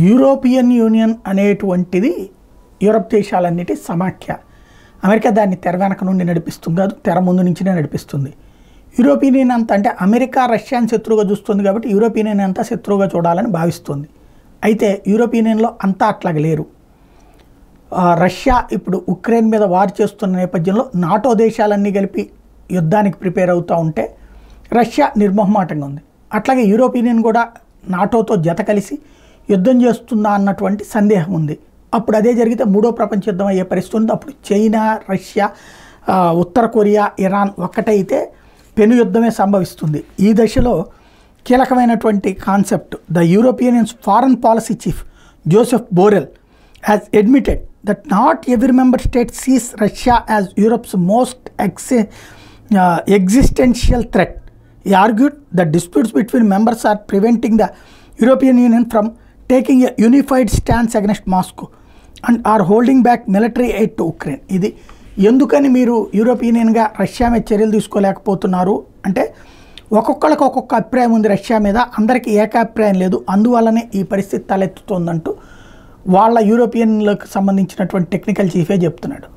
European union అనేటువంటిది Europe దేశాలన్నిటి సమాఖ్య. America దాన్ని తెర వెనక నుండి నడిపిస్తుంది కాదు, తెర ముందు నుంచినే నడిపిస్తుంది. యూరోపియన్ యూనియన్ అంతా అంటే అమెరికా రష్యాని శత్రువుగా చూస్తుంది కాబట్టి యూరోపియన్ యూనియన్ అంతా శత్రువుగా చూడాలని భావిస్తుంది. అయితే యూరోపియన్ యూనియన్లో అంతా అట్లాగ లేరు. రష్యా ఇప్పుడు ఉక్రెయిన్ మీద వార్ చేస్తున్న నేపథ్యంలో నాటో దేశాలన్నీ కలిపి యుద్ధానికి ప్రిపేర్ అవుతూ ఉంటే రష్యా నిర్మోహమాటంగా ఉంది. అట్లాగే యూరోపియన్ యూనియన్ కూడా నాటోతో జత కలిసి యుద్ధం చేస్తుందా అన్నటువంటి సందేహం ఉంది. అప్పుడు అదే జరిగితే మూడో ప్రపంచ యుద్ధం అయ్యే పరిస్థితి ఉంది. అప్పుడు చైనా, రష్యా, ఉత్తర కొరియా, ఇరాన్ ఒక్కటైతే పెను యుద్ధమే సంభవిస్తుంది. ఈ దశలో కీలకమైనటువంటి concept the European union's foreign policy chief Josep Borrell has admitted that not every member state sees Russia as Europe's most existential threat. He argued that disputes between members are preventing the European Union from taking a unified stance against Moscow and are holding back military aid to Ukraine. ఇది ఎందుకని మీరు European యూనియన్గా Russia మీద చర్యలు తీసుకోలేకపోతున్నారు అంటే ఒక్కొక్కరికి ఒక్కొక్క అభిప్రాయం ఉంది రష్యా మీద, అందరికీ ఏకాభిప్రాయం లేదు, అందువల్లనే ఈ పరిస్థితి తలెత్తుతోందంటూ వాళ్ళ యూరోపియన్లకు సంబంధించినటువంటి టెక్నికల్ చీఫే చెప్తున్నాడు.